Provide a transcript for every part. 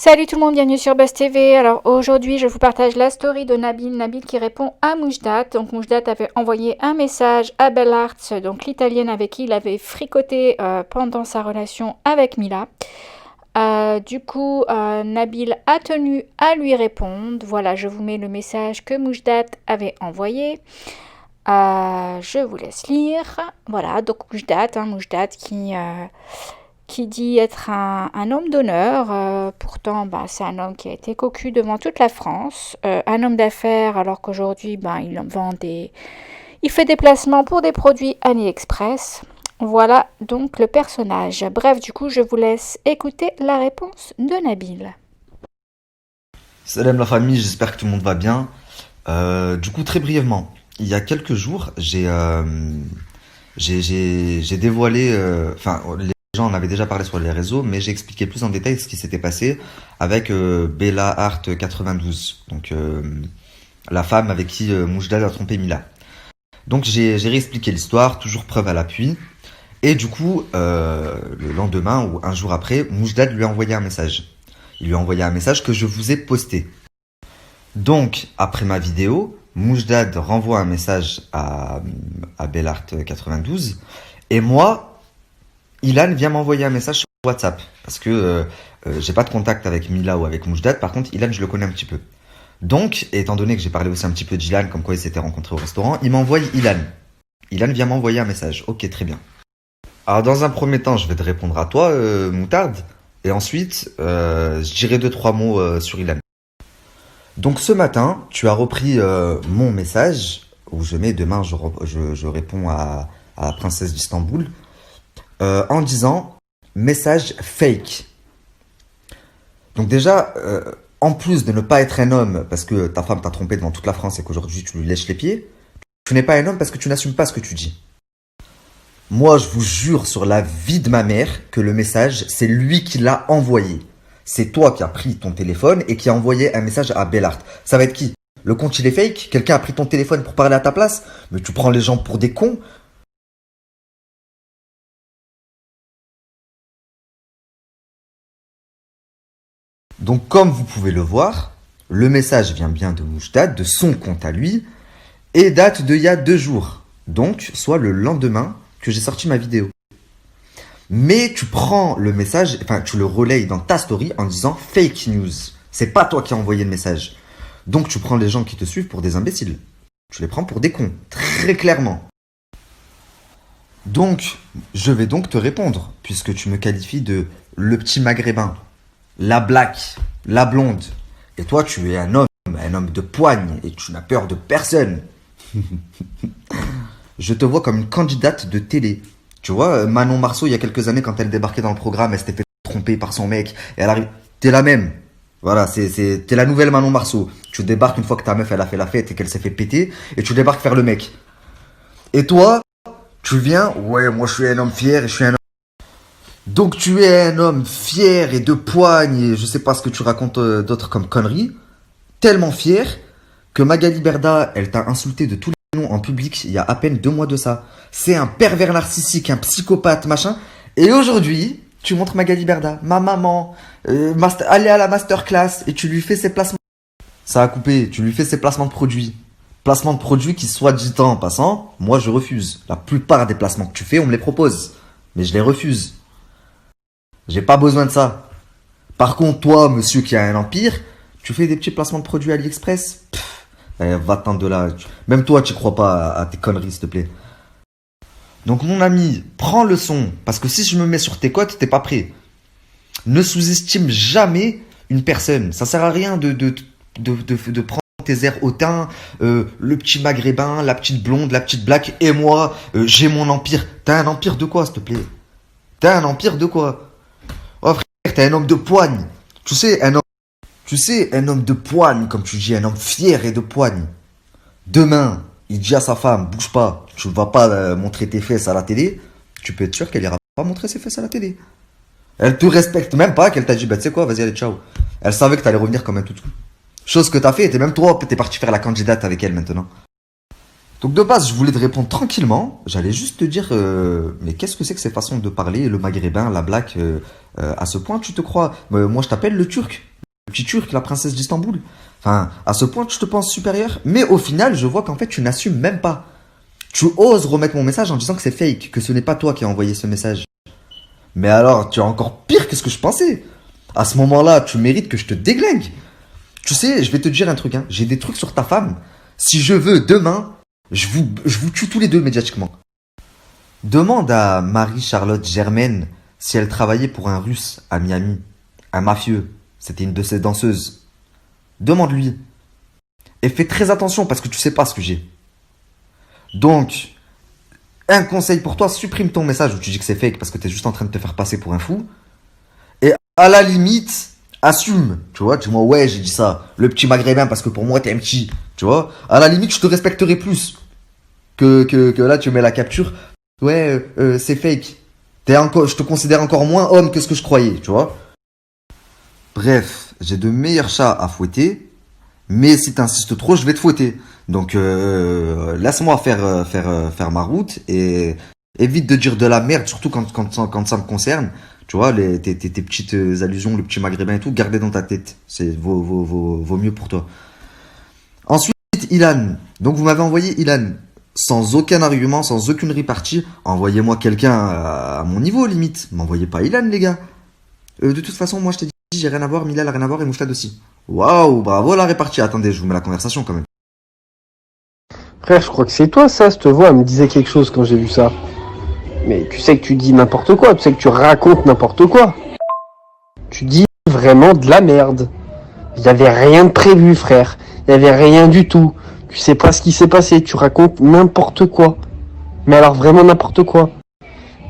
Salut tout le monde, bienvenue sur Buzz TV. Alors aujourd'hui, je vous partage la story de Nabil. Nabil qui répond à Moujdat. Donc Moujdat avait envoyé un message à Bellartz, donc l'italienne avec qui il avait fricoté pendant sa relation avec Mila. Nabil a tenu à lui répondre. Voilà, je vous mets le message que Moujdat avait envoyé. Je vous laisse lire. Voilà, donc Moujdat qui dit être un homme d'honneur. Pourtant, c'est un homme qui a été cocu devant toute la France. Un homme d'affaires, alors qu'aujourd'hui, il fait des placements pour des produits AliExpress. Voilà donc le personnage. Bref, du coup, je vous laisse écouter la réponse de Nabil. Salam la famille, j'espère que tout le monde va bien. Du coup, très brièvement, il y a quelques jours, j'ai dévoilé, les gens en avaient déjà parlé sur les réseaux, mais j'ai expliqué plus en détail ce qui s'était passé avec Bella Art 92, donc la femme avec qui Moujdat a trompé Mila. Donc j'ai réexpliqué l'histoire, toujours preuve à l'appui. Et du coup, le lendemain ou un jour après, Moujdat lui a envoyé un message. Il lui a envoyé un message que je vous ai posté. Donc, après ma vidéo, Moujdat renvoie un message à Bellart 92. Et moi, Ilan vient m'envoyer un message sur WhatsApp. Parce que j'ai pas de contact avec Mila ou avec Moujdat. Par contre, Ilan, je le connais un petit peu. Donc, étant donné que j'ai parlé aussi un petit peu d'Ilan, comme quoi ils s'étaient rencontrés au restaurant, il m'envoie Ilan. Ilan vient m'envoyer un message. Ok, très bien. Alors, dans un premier temps, je vais te répondre à toi, Moutarde. Et ensuite, je dirai 2-3 mots sur Ilan. Donc, ce matin, tu as repris mon message, où je mets demain, je réponds à la princesse d'Istanbul, en disant message fake. Donc, déjà, en plus de ne pas être un homme, parce que ta femme t'a trompé devant toute la France et qu'aujourd'hui tu lui lèches les pieds, tu n'es pas un homme parce que tu n'assumes pas ce que tu dis. Moi, je vous jure sur la vie de ma mère que le message, c'est lui qui l'a envoyé. C'est toi qui as pris ton téléphone et qui a envoyé un message à Bellart. Ça va être qui? Le compte, il est fake? Quelqu'un a pris ton téléphone pour parler à ta place? Mais tu prends les gens pour des cons? Donc, comme vous pouvez le voir, le message vient bien de Moujdat, de son compte à lui, et date d'il y a 2 jours. Donc, soit le lendemain que j'ai sorti ma vidéo. Mais tu prends le message, tu le relayes dans ta story en disant fake news. C'est pas toi qui as envoyé le message. Donc tu prends les gens qui te suivent pour des imbéciles. Tu les prends pour des cons, très clairement. Donc, je vais donc te répondre, puisque tu me qualifies de le petit maghrébin, la black, la blonde. Et toi, tu es un homme de poigne, et tu n'as peur de personne. Je te vois comme une candidate de télé. Tu vois, Manon Marceau, il y a quelques années, quand elle débarquait dans le programme, elle s'était fait tromper par son mec. Et elle arrive. T'es la même. Voilà, t'es la nouvelle Manon Marceau. Tu débarques une fois que ta meuf, elle a fait la fête et qu'elle s'est fait péter. Et tu débarques faire le mec. Et toi, tu viens. Ouais, moi, je suis un homme fier et je suis un homme. Donc, tu es un homme fier et de poigne. Et je sais pas ce que tu racontes d'autres comme conneries. Tellement fier que Magali Berda, elle t'a insulté de tous les noms en public il y a à peine 2 mois de ça. C'est un pervers narcissique, un psychopathe, machin. Et aujourd'hui, tu montres Magali Berda, ma maman, aller à la masterclass et tu lui fais ses placements. Ça a coupé, tu lui fais ses placements de produits. Placements de produits qui, soit dit en passant, moi je refuse. La plupart des placements que tu fais, on me les propose. Mais je les refuse. J'ai pas besoin de ça. Par contre, toi, monsieur qui a un empire, tu fais des petits placements de produits AliExpress. Va-t'en de là. Même toi, tu crois pas à tes conneries, s'il te plaît. Donc, mon ami, prends le son. Parce que si je me mets sur tes côtes, t'es pas prêt. Ne sous-estime jamais une personne. Ça sert à rien de prendre tes airs hautains. Le petit maghrébin, la petite blonde, la petite black. Et moi, j'ai mon empire. T'as un empire de quoi, s'il te plaît? T'as un empire de quoi? Oh, frère, t'es un homme de poigne. Tu sais, un homme de poigne, comme tu dis, un homme fier et de poigne. Demain, il dit à sa femme, bouge pas, tu ne vas pas montrer tes fesses à la télé. Tu peux être sûr qu'elle ira pas montrer ses fesses à la télé. Elle te respecte même pas, qu'elle t'a dit, bah tu sais quoi, vas-y, allez, ciao. Elle savait que t'allais revenir comme un toutou. Chose que t'as fait, et même toi, t'es parti faire la candidate avec elle maintenant. Donc de base, je voulais te répondre tranquillement. J'allais juste te dire, mais qu'est-ce que c'est que ces façons de parler, le maghrébin, la black, à ce point tu te crois? Moi, je t'appelle le turc. petit turc, la princesse d'Istanbul. Enfin, à ce point, tu te penses supérieur. Mais au final, je vois qu'en fait, tu n'assumes même pas. Tu oses remettre mon message en disant que c'est fake, que ce n'est pas toi qui as envoyé ce message. Mais alors, tu es encore pire que ce que je pensais. À ce moment-là, tu mérites que je te déglingue. Tu sais, je vais te dire un truc, hein. J'ai des trucs sur ta femme. Si je veux, demain, je vous tue tous les deux médiatiquement. Demande à Marie-Charlotte Germaine si elle travaillait pour un Russe à Miami. Un mafieux. C'était une de ses danseuses. Demande-lui. Et fais très attention parce que tu sais pas ce que j'ai. Donc, un conseil pour toi, supprime ton message où tu dis que c'est fake parce que tu es juste en train de te faire passer pour un fou. Et à la limite, assume. Tu vois, dis-moi, ouais, j'ai dit ça. Le petit maghrébin parce que pour moi, t'es un petit. Tu vois, à la limite, je te respecterai plus que là, tu mets la capture. Ouais, c'est fake. Je te considère encore moins homme que ce que je croyais, tu vois. Bref, j'ai de meilleurs chats à fouetter. Mais si t'insistes trop, je vais te fouetter. Donc, laisse-moi faire ma route et évite de dire de la merde, surtout quand ça me concerne. Tu vois, tes petites allusions, le petit maghrébin et tout, gardez dans ta tête. Vaut mieux pour toi. Ensuite, Ilan. Donc, vous m'avez envoyé Ilan. Sans aucun argument, sans aucune répartie. Envoyez-moi quelqu'un à mon niveau, limite. M'envoyez pas Ilan, les gars. De toute façon, moi, je t'ai dit, j'ai rien à voir, Milal a rien à voir et Mouchtad aussi. Waouh, bravo la répartie. Attendez, je vous mets la conversation quand même. Frère, je crois que c'est toi, ça, cette voix, elle me disait quelque chose quand j'ai vu ça. Mais tu sais que tu dis n'importe quoi, tu sais que tu racontes n'importe quoi. Tu dis vraiment de la merde. Il n'y avait rien de prévu, frère. Il n'y avait rien du tout. Tu sais pas ce qui s'est passé, tu racontes n'importe quoi. Mais alors vraiment n'importe quoi.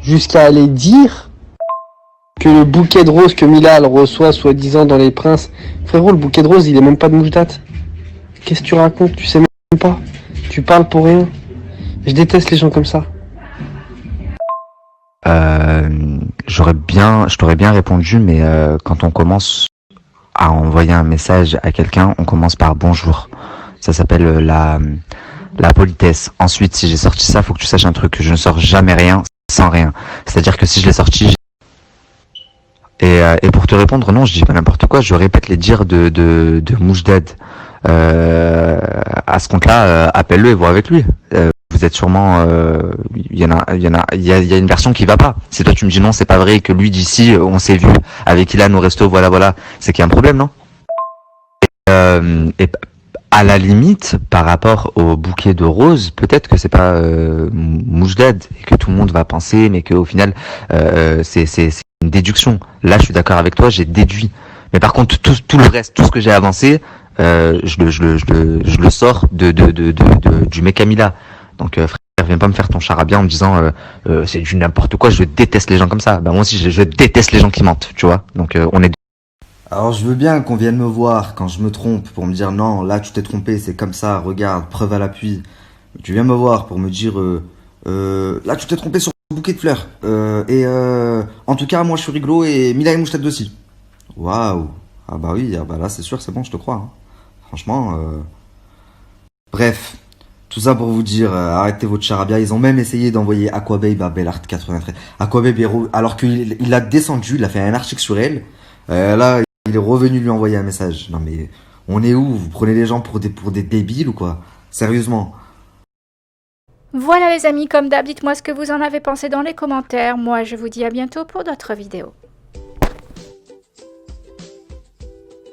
Jusqu'à aller dire que le bouquet de roses que Milal reçoit soi-disant dans Les Princes. Frérot, le bouquet de roses, il est même pas de Moujdat. Qu'est-ce que tu racontes? Tu sais même pas. Tu parles pour rien. Je déteste les gens comme ça. Je t'aurais bien répondu, mais quand on commence à envoyer un message à quelqu'un, on commence par bonjour. Ça s'appelle la politesse. Ensuite, si j'ai sorti ça, faut que tu saches un truc, que je ne sors jamais rien sans rien. C'est-à-dire que si je l'ai sorti, et pour te répondre, non, je dis pas n'importe quoi, je répète les dires de Moujdad. À ce compte-là, appelle-le et vois avec lui. Vous êtes sûrement, il y a une version qui va pas. Si toi tu me dis non, c'est pas vrai, que lui d'ici, on s'est vu avec Ilan au resto, voilà, c'est qu'il y a un problème, non? Et à la limite, par rapport au bouquet de roses, peut-être que c'est pas Moujdad et que tout le monde va penser, mais qu'au final, c'est une déduction. Là, je suis d'accord avec toi, j'ai déduit. Mais par contre, tout le reste, tout ce que j'ai avancé, je le sors du mec Camilla. Donc frère, viens pas me faire ton charabia en me disant c'est du n'importe quoi, je déteste les gens comme ça. Bah moi aussi je déteste les gens qui mentent, tu vois. Donc on est. Alors je veux bien qu'on vienne me voir quand je me trompe pour me dire non, là tu t'es trompé, c'est comme ça, regarde, preuve à l'appui. Tu viens me voir pour me dire là tu t'es trompé sur le bouquet de fleurs. En tout cas moi je suis rigolo et Mila et Mouchtad aussi. Waouh. Ah bah oui, ah bah là c'est sûr, c'est bon, je te crois. Hein. Franchement. Bref. Tout ça pour vous dire, arrêtez votre charabia. Ils ont même essayé d'envoyer Aquababe à Bellart 93. Aquababe, alors qu'il a descendu, il a fait un article sur elle. Là, il est revenu lui envoyer un message. Non mais, on est où? Vous prenez les gens pour des débiles ou quoi? Sérieusement. Voilà les amis, comme d'hab, dites-moi ce que vous en avez pensé dans les commentaires. Moi, je vous dis à bientôt pour d'autres vidéos.